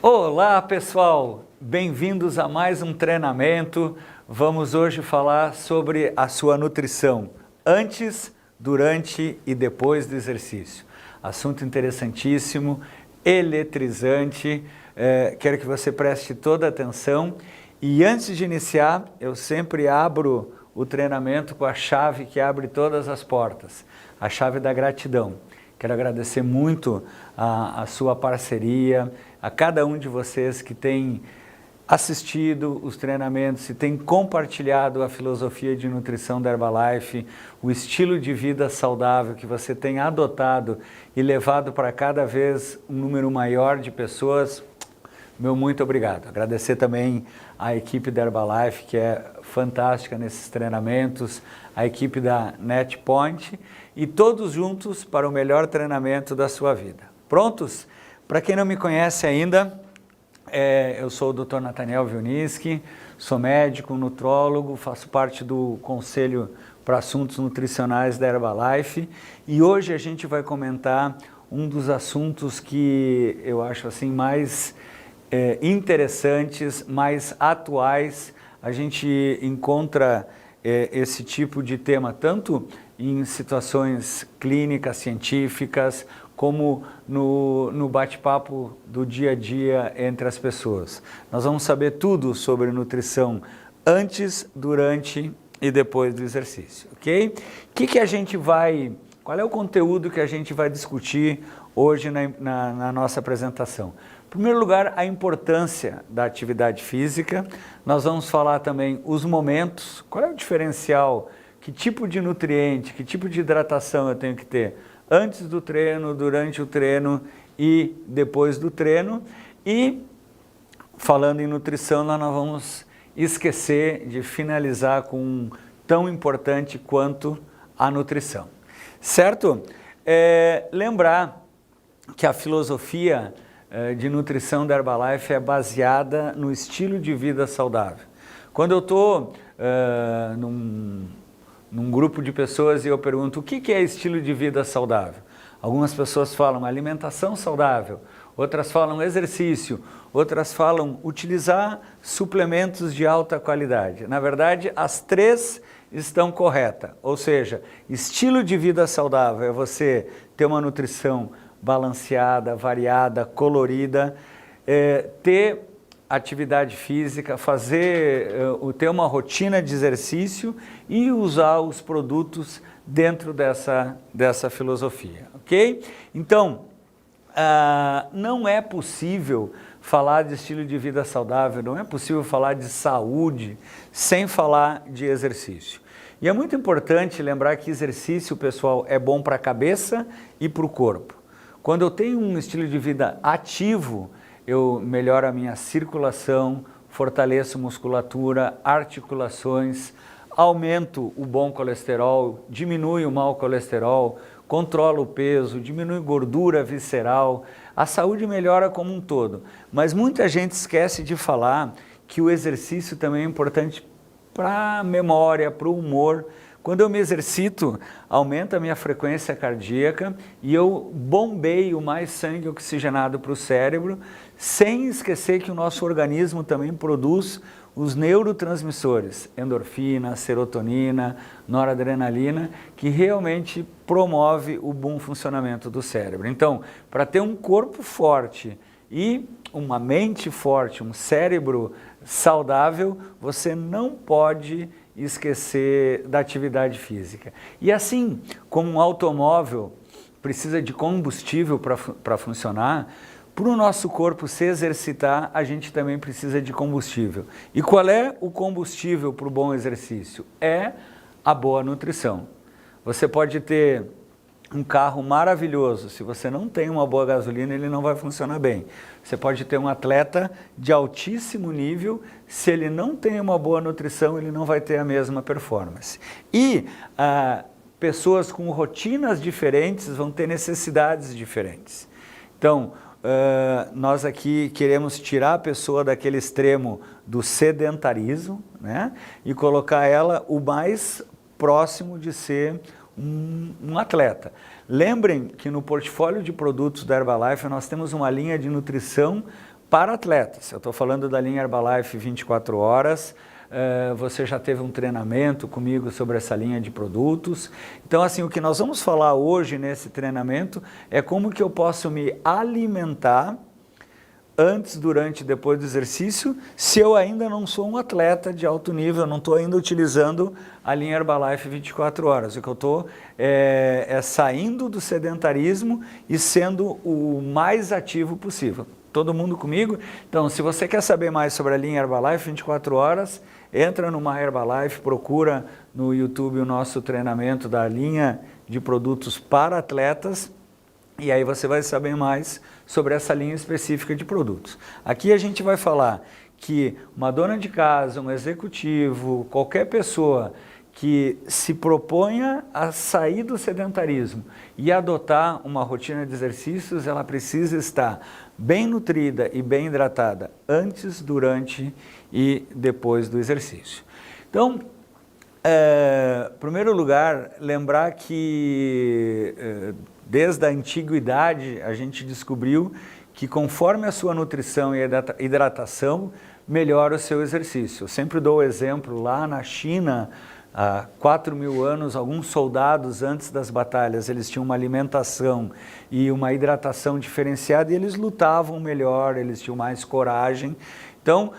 Olá pessoal, bem-vindos a mais um treinamento. Vamos hoje falar sobre a sua nutrição antes, durante e depois do exercício. Assunto interessantíssimo, eletrizante, quero que você preste toda a atenção. E antes de iniciar, eu sempre abro o treinamento com a chave que abre todas as portas, a chave da gratidão. Quero agradecer muito a sua parceria, a cada um de vocês que tem assistido os treinamentos e tem compartilhado a filosofia de nutrição da Herbalife, o estilo de vida saudável que você tem adotado e levado para cada vez um número maior de pessoas. Meu muito obrigado. Agradecer também a equipe da Herbalife, que é fantástica nesses treinamentos, a equipe da NetPoint e todos juntos para o melhor treinamento da sua vida. Prontos? Para quem não me conhece ainda, eu sou o Dr. Nathaniel Wilniski, sou médico, nutrólogo, faço parte do Conselho para Assuntos Nutricionais da Herbalife e hoje a gente vai comentar um dos assuntos que eu acho assim mais interessantes, mais atuais. A gente encontra esse tipo de tema tanto em situações clínicas, científicas, como no bate-papo do dia a dia entre as pessoas. Nós vamos saber tudo sobre nutrição antes, durante e depois do exercício, ok? Qual é o conteúdo que a gente vai discutir hoje na nossa apresentação? Em primeiro lugar, a importância da atividade física. Nós vamos falar também os momentos, qual é o diferencial, que tipo de nutriente, que tipo de hidratação eu tenho que ter antes do treino, durante o treino e depois do treino. E falando em nutrição, nós não vamos esquecer de finalizar com um tão importante quanto a nutrição. Certo? Lembrar que a filosofia de nutrição da Herbalife é baseada no estilo de vida saudável. Quando eu estou num grupo de pessoas e eu pergunto o que é estilo de vida saudável, algumas pessoas falam alimentação saudável, outras falam exercício, outras falam utilizar suplementos de alta qualidade. Na verdade, as três estão corretas, ou seja, estilo de vida saudável é você ter uma nutrição balanceada, variada, colorida, ter atividade física, ter uma rotina de exercício e usar os produtos dentro dessa filosofia, ok? Então, não é possível falar de estilo de vida saudável, não é possível falar de saúde sem falar de exercício. E é muito importante lembrar que exercício, pessoal, é bom para a cabeça e para o corpo. Quando eu tenho um estilo de vida ativo, eu melhoro a minha circulação, fortaleço musculatura, articulações, aumento o bom colesterol, diminui o mau colesterol, controlo o peso, diminui gordura visceral, a saúde melhora como um todo. Mas muita gente esquece de falar que o exercício também é importante para a memória, para o humor. Quando eu me exercito, aumenta a minha frequência cardíaca e eu bombeio mais sangue oxigenado para o cérebro, sem esquecer que o nosso organismo também produz os neurotransmissores, endorfina, serotonina, noradrenalina, que realmente promove o bom funcionamento do cérebro. Então, para ter um corpo forte e uma mente forte, um cérebro saudável, você não pode esquecer da atividade física. E assim como um automóvel precisa de combustível para funcionar, para o nosso corpo se exercitar, a gente também precisa de combustível. E qual é o combustível para o bom exercício? É a boa nutrição. Você pode ter um carro maravilhoso, se você não tem uma boa gasolina, ele não vai funcionar bem. Você pode ter um atleta de altíssimo nível, se ele não tem uma boa nutrição, ele não vai ter a mesma performance. E pessoas com rotinas diferentes vão ter necessidades diferentes. Então, nós aqui queremos tirar a pessoa daquele extremo do sedentarismo, né, e colocar ela o mais próximo de ser um atleta. Lembrem que no portfólio de produtos da Herbalife nós temos uma linha de nutrição para atletas. Eu estou falando da linha Herbalife 24 horas, você já teve um treinamento comigo sobre essa linha de produtos. Então, assim, o que nós vamos falar hoje nesse treinamento é como que eu posso me alimentar antes, durante e depois do exercício, se eu ainda não sou um atleta de alto nível, não estou ainda utilizando a linha Herbalife 24 horas. O que eu estou é saindo do sedentarismo e sendo o mais ativo possível. Todo mundo comigo? Então, se você quer saber mais sobre a linha Herbalife 24 horas, entra no My Herbalife, procura no YouTube o nosso treinamento da linha de produtos para atletas, e aí você vai saber mais sobre essa linha específica de produtos. Aqui a gente vai falar que uma dona de casa, um executivo, qualquer pessoa que se proponha a sair do sedentarismo e adotar uma rotina de exercícios, ela precisa estar bem nutrida e bem hidratada antes, durante e depois do exercício. Então, em primeiro lugar, lembrar que desde a antiguidade a gente descobriu que conforme a sua nutrição e hidratação, melhora o seu exercício. Eu sempre dou o exemplo, lá na China, há 4.000 anos, alguns soldados antes das batalhas, eles tinham uma alimentação e uma hidratação diferenciada e eles lutavam melhor, eles tinham mais coragem. Então,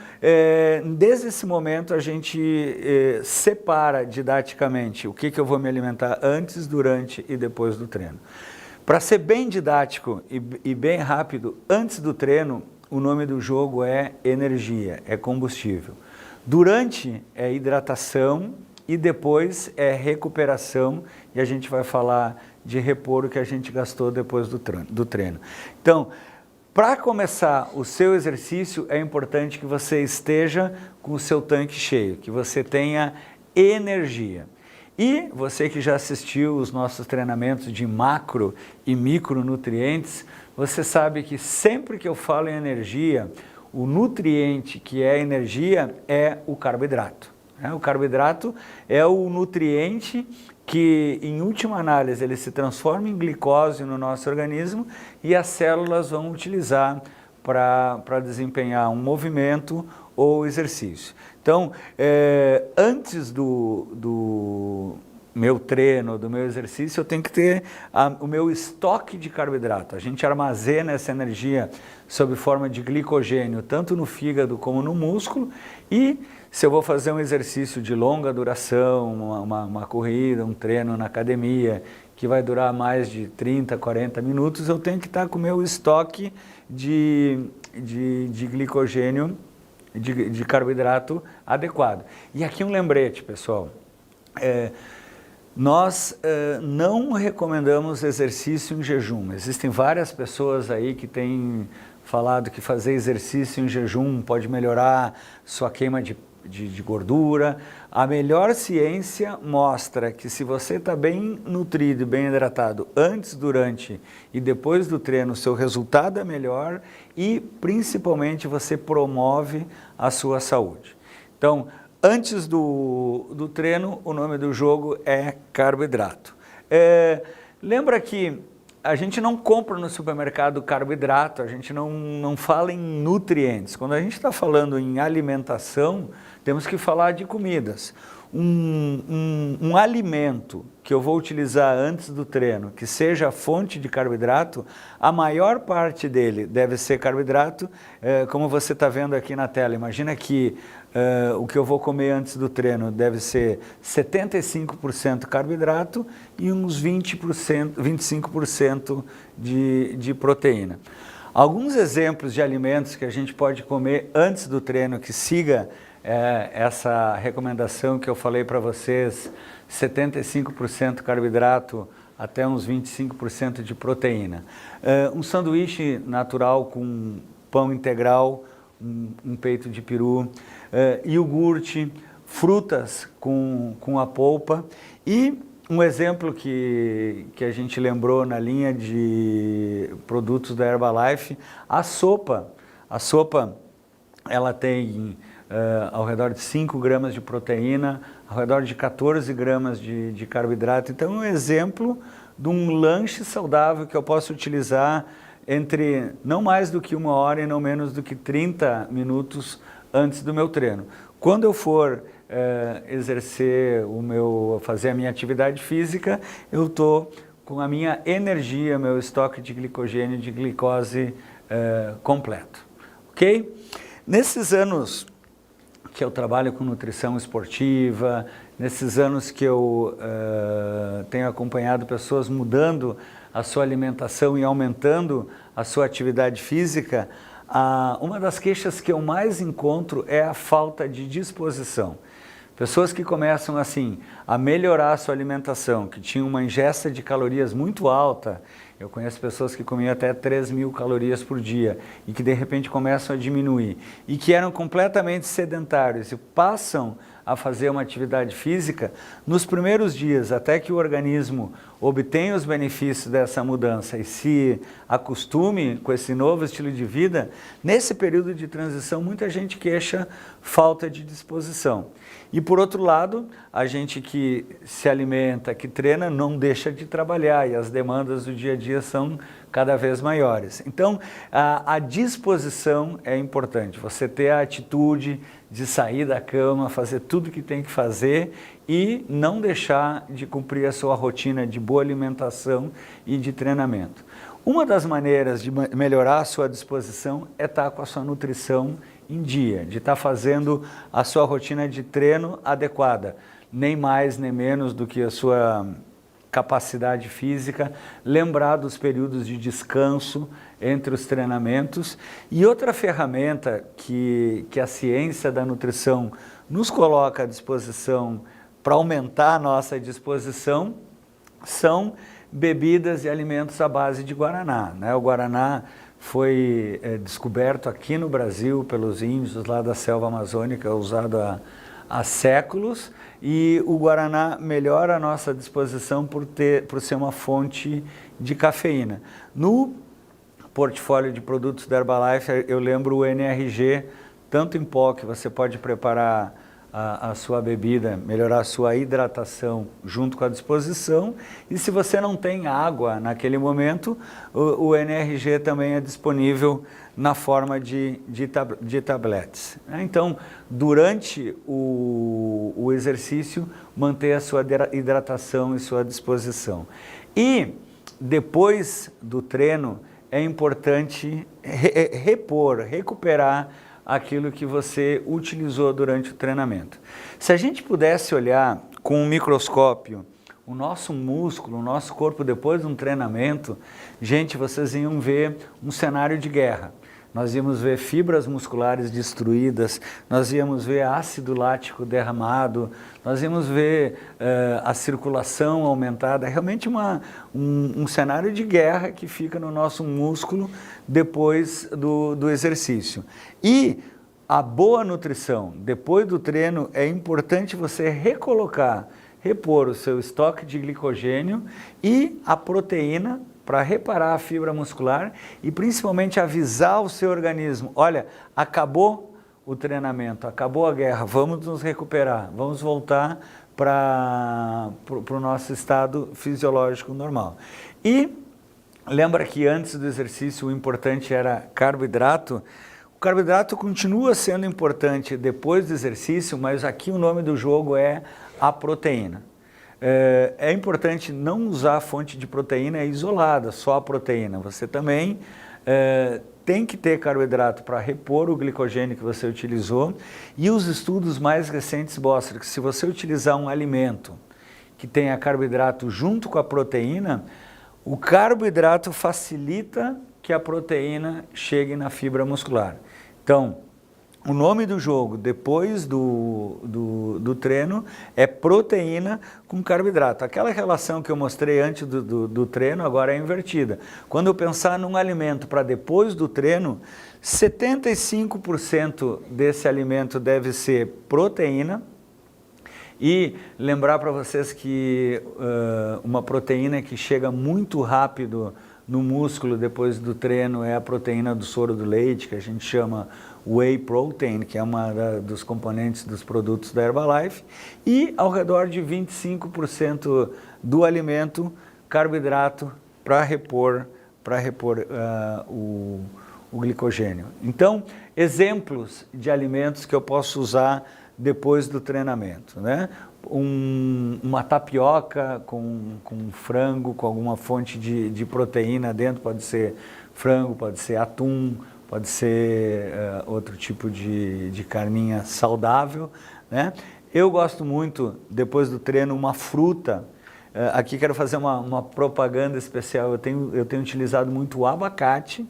desde esse momento a gente separa didaticamente o que eu vou me alimentar antes, durante e depois do treino. Para ser bem didático e bem rápido, antes do treino, o nome do jogo é energia, é combustível. Durante é hidratação e depois é recuperação, e a gente vai falar de repor o que a gente gastou depois do treino. Então, para começar o seu exercício, é importante que você esteja com o seu tanque cheio, que você tenha energia. E você que já assistiu os nossos treinamentos de macro e micronutrientes, você sabe que sempre que eu falo em energia, o nutriente que é energia é o carboidrato. O carboidrato é o nutriente que, em última análise, ele se transforma em glicose no nosso organismo e as células vão utilizar para desempenhar um movimento ou exercício. Então, antes do meu treino, do meu exercício, eu tenho que ter o meu estoque de carboidrato. A gente armazena essa energia sob forma de glicogênio, tanto no fígado como no músculo, e se eu vou fazer um exercício de longa duração, uma corrida, um treino na academia, que vai durar mais de 30, 40 minutos, eu tenho que estar com o meu estoque de glicogênio, de carboidrato adequado. E aqui um lembrete, pessoal. Nós não recomendamos exercício em jejum. Existem várias pessoas aí que têm falado que fazer exercício em jejum pode melhorar sua queima de gordura. A melhor ciência mostra que se você está bem nutrido e bem hidratado antes, durante e depois do treino, o seu resultado é melhor e principalmente você promove a sua saúde. Então, antes do treino, o nome do jogo é carboidrato. Lembra que a gente não compra no supermercado carboidrato, a gente não fala em nutrientes. Quando a gente está falando em alimentação, temos que falar de comidas. Um alimento que eu vou utilizar antes do treino, que seja fonte de carboidrato, a maior parte dele deve ser carboidrato, como você está vendo aqui na tela. Imagina que o que eu vou comer antes do treino deve ser 75% carboidrato e uns 25% de proteína. Alguns exemplos de alimentos que a gente pode comer antes do treino que siga essa recomendação que eu falei para vocês, 75% carboidrato até uns 25% de proteína. Um sanduíche natural com pão integral, um peito de peru, iogurte, frutas com a polpa e um exemplo que a gente lembrou na linha de produtos da Herbalife, a sopa. A sopa, ela tem ao redor de 5 gramas de proteína, ao redor de 14 gramas de carboidrato. Então, é um exemplo de um lanche saudável que eu posso utilizar entre não mais do que 1 hora e não menos do que 30 minutos antes do meu treino. Quando eu for fazer a minha atividade física, eu estou com a minha energia, meu estoque de glicogênio, de glicose completo, ok? Nesses anos que eu trabalho com nutrição esportiva, nesses anos que eu tenho acompanhado pessoas mudando a sua alimentação e aumentando a sua atividade física, uma das queixas que eu mais encontro é a falta de disposição. Pessoas que começam assim a melhorar a sua alimentação, que tinham uma ingesta de calorias muito alta, eu conheço pessoas que comiam até 3.000 calorias por dia e que de repente começam a diminuir e que eram completamente sedentários e passam a fazer uma atividade física, nos primeiros dias, até que o organismo obtenha os benefícios dessa mudança e se acostume com esse novo estilo de vida, nesse período de transição muita gente queixa falta de disposição. E por outro lado, a gente que se alimenta, que treina, não deixa de trabalhar e as demandas do dia a dia são cada vez maiores. Então, a disposição é importante, você ter a atitude de sair da cama, fazer tudo que tem que fazer e não deixar de cumprir a sua rotina de boa alimentação e de treinamento. Uma das maneiras de melhorar a sua disposição é estar com a sua nutrição em dia, de estar fazendo a sua rotina de treino adequada, nem mais nem menos do que a sua capacidade física, lembrar dos períodos de descanso entre os treinamentos. E outra ferramenta que a ciência da nutrição nos coloca à disposição para aumentar a nossa disposição são bebidas e alimentos à base de guaraná, né? O guaraná foi descoberto aqui no Brasil pelos índios lá da selva amazônica, usado há séculos, e o guaraná melhora a nossa disposição por ser uma fonte de cafeína. No portfólio de produtos da Herbalife, eu lembro o NRG, tanto em pó, que você pode preparar a sua bebida, melhorar a sua hidratação junto com a disposição, e se você não tem água naquele momento, o NRG também é disponível na forma de tabletes. Então, durante o exercício, manter a sua hidratação e sua disposição. E depois do treino, é importante recuperar aquilo que você utilizou durante o treinamento. Se a gente pudesse olhar com um microscópio o nosso músculo, o nosso corpo depois de um treinamento, gente, vocês iam ver um cenário de guerra. Nós íamos ver fibras musculares destruídas, nós íamos ver ácido lático derramado, nós íamos ver a circulação aumentada, realmente um cenário de guerra que fica no nosso músculo depois do exercício. E a boa nutrição, depois do treino, é importante você repor o seu estoque de glicogênio e a proteína para reparar a fibra muscular e principalmente avisar o seu organismo, olha, acabou o treinamento, acabou a guerra, vamos nos recuperar, vamos voltar para o nosso estado fisiológico normal. E lembra que antes do exercício o importante era carboidrato? O carboidrato continua sendo importante depois do exercício, mas aqui o nome do jogo é a proteína. É importante não usar a fonte de proteína isolada, só a proteína. Você também tem que ter carboidrato para repor o glicogênio que você utilizou. E os estudos mais recentes mostram que se você utilizar um alimento que tenha carboidrato junto com a proteína, o carboidrato facilita que a proteína chegue na fibra muscular. Então, o nome do jogo, depois do treino, é proteína com carboidrato. Aquela relação que eu mostrei antes do treino, agora é invertida. Quando eu pensar num alimento para depois do treino, 75% desse alimento deve ser proteína. E lembrar para vocês que uma proteína que chega muito rápido no músculo depois do treino é a proteína do soro do leite, que a gente chama Whey Protein, que é uma dos componentes dos produtos da Herbalife, e ao redor de 25% do alimento, carboidrato, para repor repor o glicogênio. Então, exemplos de alimentos que eu posso usar depois do treinamento, né? Uma tapioca com frango, com alguma fonte de proteína dentro, pode ser frango, pode ser atum, pode ser outro tipo de carninha saudável, né? Eu gosto muito, depois do treino, uma fruta. Aqui quero fazer uma propaganda especial. Eu tenho utilizado muito o abacate,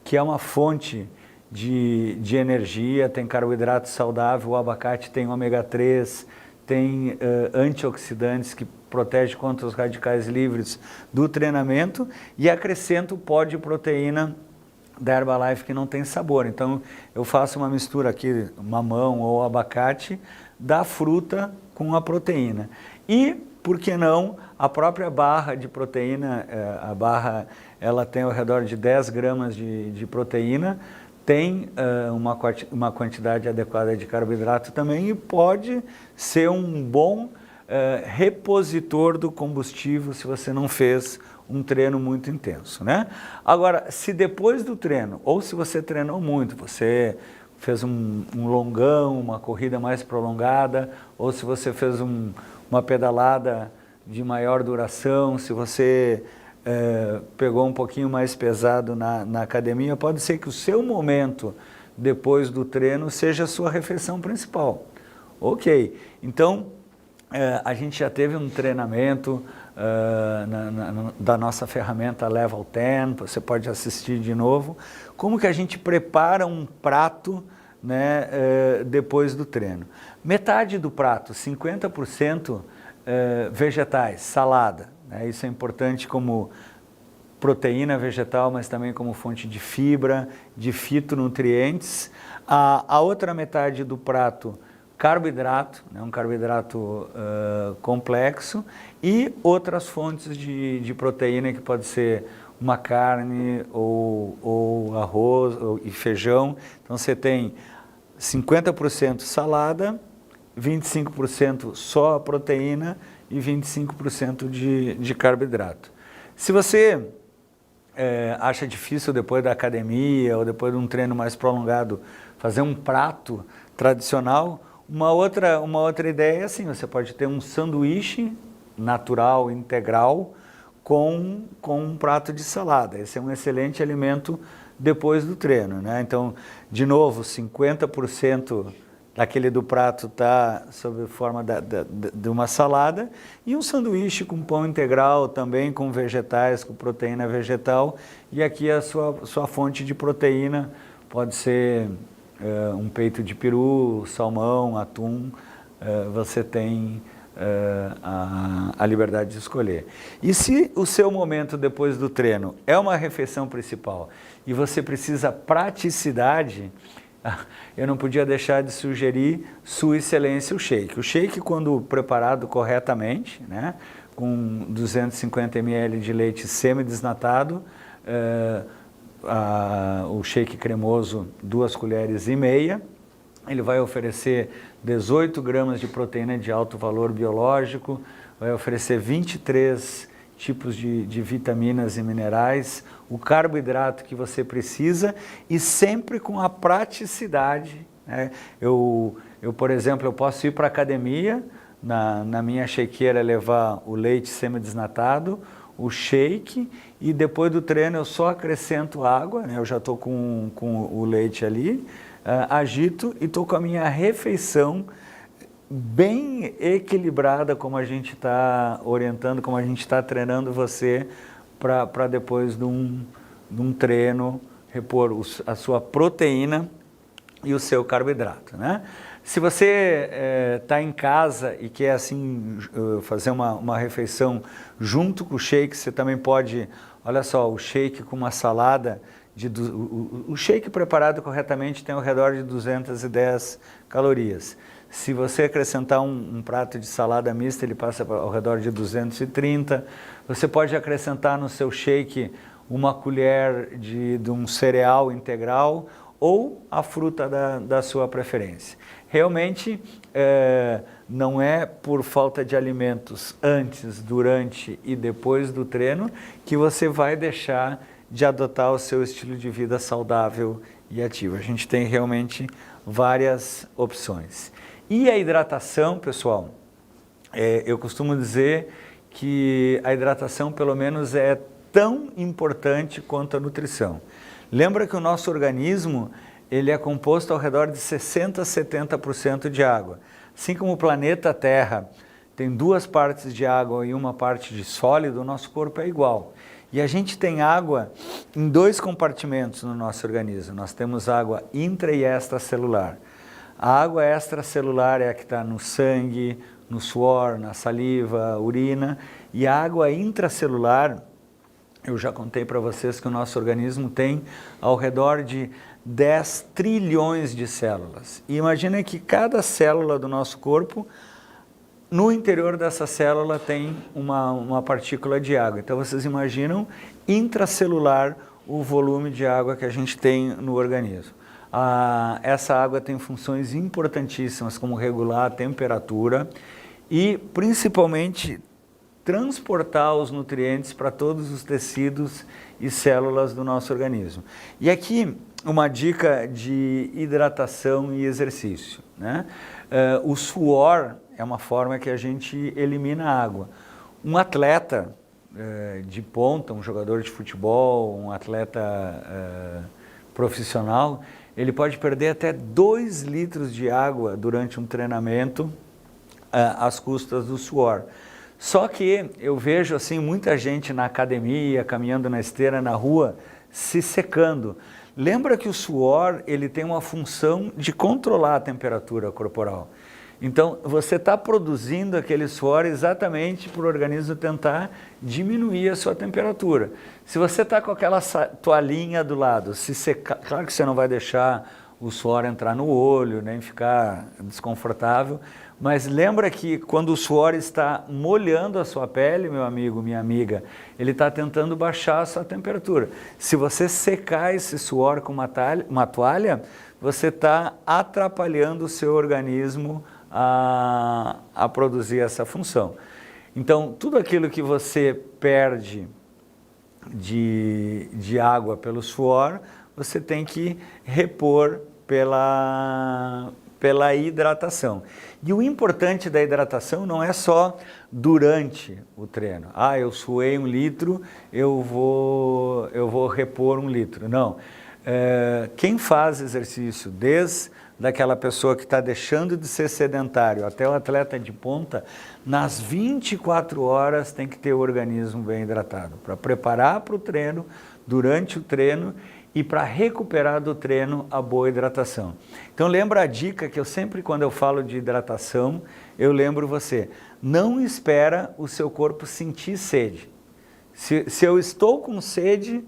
que é uma fonte de energia, tem carboidrato saudável, o abacate tem ômega 3, tem antioxidantes que protege contra os radicais livres do treinamento e acrescento o pó de proteína da Herbalife que não tem sabor. Então eu faço uma mistura aqui, mamão ou abacate, da fruta com a proteína. E, por que não, a própria barra de proteína, a barra ela tem ao redor de 10 gramas de proteína, tem uma quantidade adequada de carboidrato também e pode ser um bom repositor do combustível se você não fez um treino muito intenso, né? Agora, se depois do treino, ou se você treinou muito, você fez um longão, uma corrida mais prolongada, ou se você fez uma pedalada de maior duração, se você pegou um pouquinho mais pesado na academia, pode ser que o seu momento depois do treino seja a sua refeição principal. Ok, então a gente já teve um treinamento da nossa ferramenta Level 10, você pode assistir de novo, como que a gente prepara um prato, né, depois do treino. Metade do prato, 50% vegetais, salada, né, isso é importante como proteína vegetal, mas também como fonte de fibra, de fitonutrientes. A outra metade do prato, carboidrato, né, um carboidrato complexo e outras fontes de proteína que pode ser uma carne ou arroz e feijão. Então você tem 50% salada, 25% só a proteína e 25% de carboidrato. Se você acha difícil depois da academia ou depois de um treino mais prolongado fazer um prato tradicional, uma outra ideia é assim, você pode ter um sanduíche natural, integral, com um prato de salada. Esse é um excelente alimento depois do treino, né? Então, de novo, 50% daquele do prato está sob forma de uma salada e um sanduíche com pão integral também, com vegetais, com proteína vegetal. E aqui a sua fonte de proteína pode ser um peito de peru, salmão, atum, você tem a liberdade de escolher. E se o seu momento depois do treino é uma refeição principal e você precisa praticidade, eu não podia deixar de sugerir Sua Excelência o shake. O shake, quando preparado corretamente, né, com 250 ml de leite semi-desnatado, o shake cremoso 2,5 colheres, ele vai oferecer 18 gramas de proteína de alto valor biológico, vai oferecer 23 tipos de vitaminas e minerais, o carboidrato que você precisa e sempre com a praticidade, né? Eu, por exemplo, eu posso ir para a academia, na minha shakeira levar o leite semi-desnatado, o shake, e depois do treino eu só acrescento água, né? Eu já estou com o leite ali, agito e estou com a minha refeição bem equilibrada, como a gente está orientando, como a gente está treinando você para depois de um treino repor a sua proteína e o seu carboidrato, né? Se você está em casa e quer assim fazer uma refeição junto com o shake, você também pode, olha só, o shake com uma salada, o shake preparado corretamente tem ao redor de 210 calorias. Se você acrescentar um prato de salada mista, ele passa ao redor de 230. Você pode acrescentar no seu shake uma colher de um cereal integral ou a fruta da sua preferência. Realmente, não é por falta de alimentos antes, durante e depois do treino que você vai deixar de adotar o seu estilo de vida saudável e ativo. A gente tem realmente várias opções. E a hidratação, pessoal, eu costumo dizer que a hidratação pelo menos é tão importante quanto a nutrição. Lembra que o nosso organismo ele é composto ao redor de 60% a 70% de água. Assim como o planeta Terra tem 2 partes de água e 1 parte de sólido, o nosso corpo é igual. E a gente tem água em 2 compartimentos no nosso organismo. Nós temos água intra e extracelular. A água extracelular é a que está no sangue, no suor, na saliva, urina. E a água intracelular, eu já contei para vocês que o nosso organismo tem ao redor de 10 trilhões de células. E imagina que cada célula do nosso corpo, no interior dessa célula tem uma partícula de água. Então vocês imaginam intracelular o volume de água que a gente tem no organismo. Essa água tem funções importantíssimas como regular a temperatura e principalmente transportar os nutrientes para todos os tecidos e células do nosso organismo. E aqui uma dica de hidratação e exercício, né? O suor é uma forma que a gente elimina água. Um atleta de ponta, um jogador de futebol, um atleta profissional, ele pode perder até 2 litros de água durante um treinamento às custas do suor. Só que eu vejo assim muita gente na academia, caminhando na esteira, na rua, se secando. Lembra que o suor ele tem uma função de controlar a temperatura corporal. Então, você está produzindo aquele suor exatamente para o organismo tentar diminuir a sua temperatura. Se você está com aquela toalhinha do lado, se secar, claro que você não vai deixar o suor entrar no olho, nem ficar desconfortável, mas lembra que quando o suor está molhando a sua pele, meu amigo, minha amiga, ele está tentando baixar a sua temperatura. Se você secar esse suor com uma toalha, você está atrapalhando o seu organismo a produzir essa função. Então, tudo aquilo que você perde de água pelo suor, você tem que repor pela hidratação. E o importante da hidratação não é só durante o treino. Eu suei 1 litro, eu vou repor 1 litro. Não. Quem faz exercício desde daquela pessoa que está deixando de ser sedentário até o atleta de ponta, nas 24 horas tem que ter o organismo bem hidratado, para preparar para o treino, durante o treino e para recuperar do treino a boa hidratação. Então lembra a dica que eu sempre, quando eu falo de hidratação, eu lembro você, não espera o seu corpo sentir sede. Se eu estou com sede,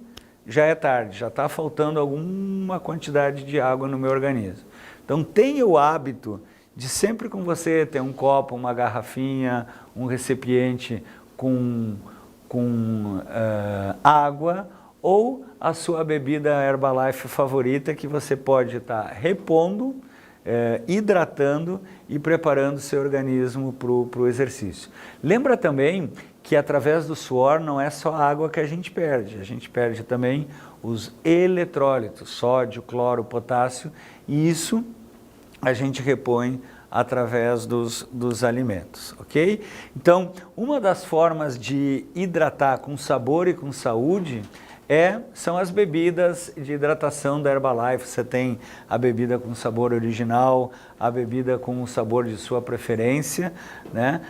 já é tarde, já está faltando alguma quantidade de água no meu organismo. Então tenha o hábito de sempre com você ter um copo, uma garrafinha, um recipiente com água ou a sua bebida Herbalife favorita que você pode estar repondo, hidratando e preparando o seu organismo para o exercício. Lembra também que através do suor não é só a água que a gente perde também os eletrólitos, sódio, cloro, potássio, e isso a gente repõe através dos alimentos, ok? Então, uma das formas de hidratar com sabor e com saúde são as bebidas de hidratação da Herbalife. Você tem a bebida com sabor original, a bebida com o sabor de sua preferência, né?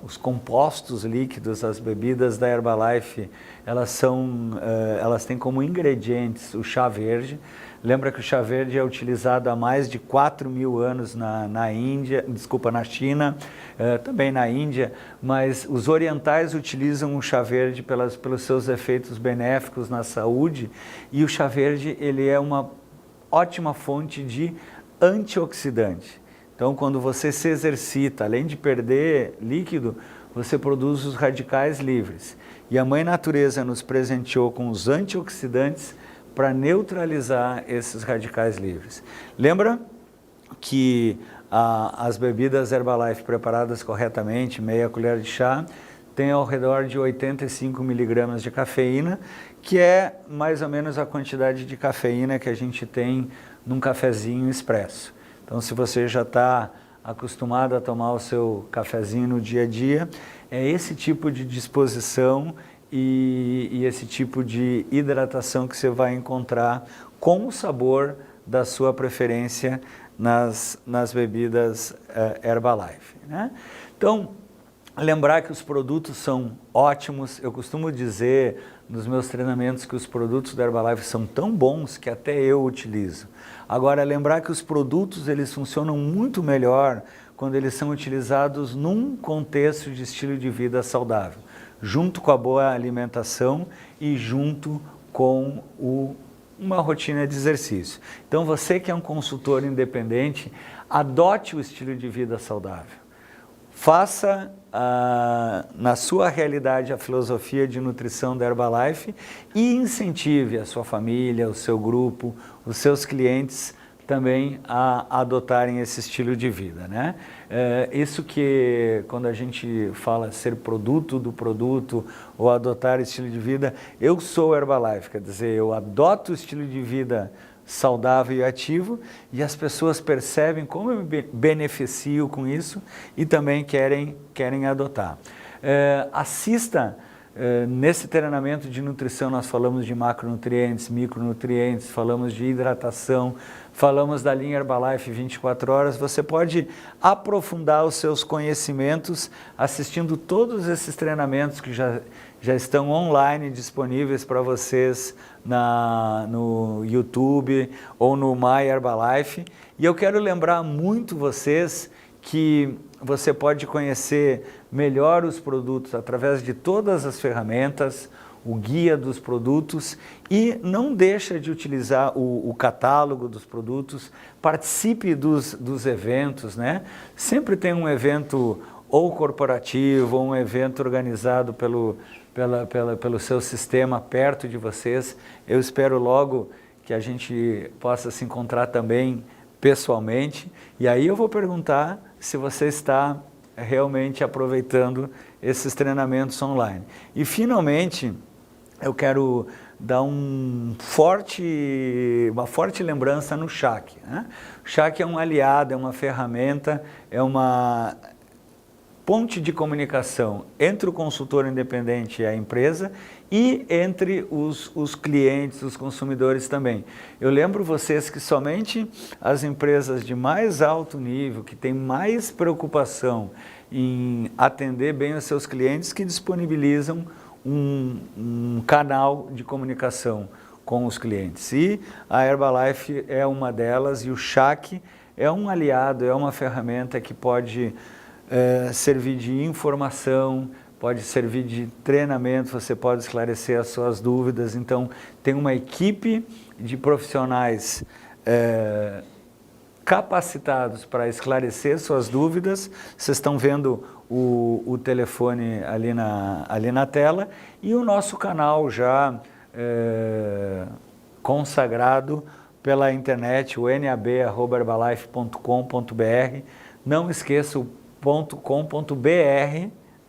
Os compostos líquidos, as bebidas da Herbalife, elas têm como ingredientes o chá verde. Lembra que o chá verde é utilizado há mais de 4.000 anos na China, também na Índia, mas os orientais utilizam o chá verde pelos seus efeitos benéficos na saúde, e o chá verde ele é uma ótima fonte de antioxidante. Então, quando você se exercita, além de perder líquido, você produz os radicais livres. E a Mãe Natureza nos presenteou com os antioxidantes para neutralizar esses radicais livres. Lembra que as bebidas Herbalife preparadas corretamente, meia colher de chá, tem ao redor de 85 miligramas de cafeína, que é mais ou menos a quantidade de cafeína que a gente tem num cafezinho expresso. Então, se você já está acostumado a tomar o seu cafezinho no dia a dia, é esse tipo de disposição e esse tipo de hidratação que você vai encontrar com o sabor da sua preferência nas bebidas Herbalife, né? Então, lembrar que os produtos são ótimos. Eu costumo dizer nos meus treinamentos que os produtos da Herbalife são tão bons que até eu utilizo. Agora, lembrar que os produtos eles funcionam muito melhor quando eles são utilizados num contexto de estilo de vida saudável, junto com a boa alimentação e junto com uma rotina de exercício. Então, você que é um consultor independente, adote o estilo de vida saudável. Faça na sua realidade a filosofia de nutrição da Herbalife e incentive a sua família, o seu grupo, os seus clientes também a adotarem esse estilo de vida, né? Isso que quando a gente fala ser produto do produto ou adotar estilo de vida, eu sou Herbalife, quer dizer, eu adoto o estilo de vida saudável e ativo e as pessoas percebem como eu me beneficio com isso e também querem adotar. Assista. Nesse treinamento de nutrição nós falamos de macronutrientes, micronutrientes, falamos de hidratação, falamos da linha Herbalife 24 horas. Você pode aprofundar os seus conhecimentos assistindo todos esses treinamentos que já estão online disponíveis para vocês no YouTube ou no My Herbalife. E eu quero lembrar muito vocês que você pode conhecer melhor os produtos através de todas as ferramentas, o guia dos produtos e não deixa de utilizar o catálogo dos produtos, participe dos eventos, né? Sempre tem um evento ou corporativo ou um evento organizado pelo seu sistema perto de vocês. Eu espero logo que a gente possa se encontrar também pessoalmente e aí eu vou perguntar se você está realmente aproveitando esses treinamentos online. E finalmente, eu quero dar uma forte lembrança no CHAQ, né? O CHAQ é um aliado, é uma ferramenta, é uma ponte de comunicação entre o consultor independente e a empresa e entre os clientes, os consumidores também. Eu lembro vocês que somente as empresas de mais alto nível, que têm mais preocupação em atender bem os seus clientes, que disponibilizam um canal de comunicação com os clientes. E a Herbalife é uma delas e o CHAQ é um aliado, é uma ferramenta que pode servir de informação, pode servir de treinamento, você pode esclarecer as suas dúvidas. Então, tem uma equipe de profissionais capacitados para esclarecer suas dúvidas. Vocês estão vendo o telefone ali na tela e o nosso canal já consagrado pela internet, o nab@herbalife.com.br. Não esqueça o .com.br,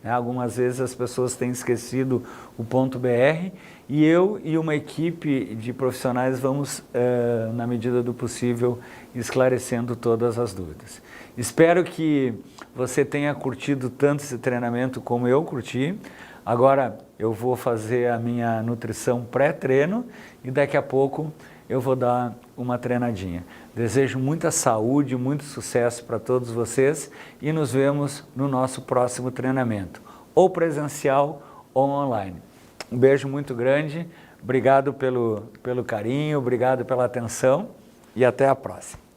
né? Algumas vezes as pessoas têm esquecido o .br e eu e uma equipe de profissionais vamos, na medida do possível, esclarecendo todas as dúvidas. Espero que você tenha curtido tanto esse treinamento como eu curti. Agora eu vou fazer a minha nutrição pré-treino e daqui a pouco eu vou dar uma treinadinha. Desejo muita saúde, muito sucesso para todos vocês e nos vemos no nosso próximo treinamento, ou presencial ou online. Um beijo muito grande, obrigado pelo carinho, obrigado pela atenção e até a próxima.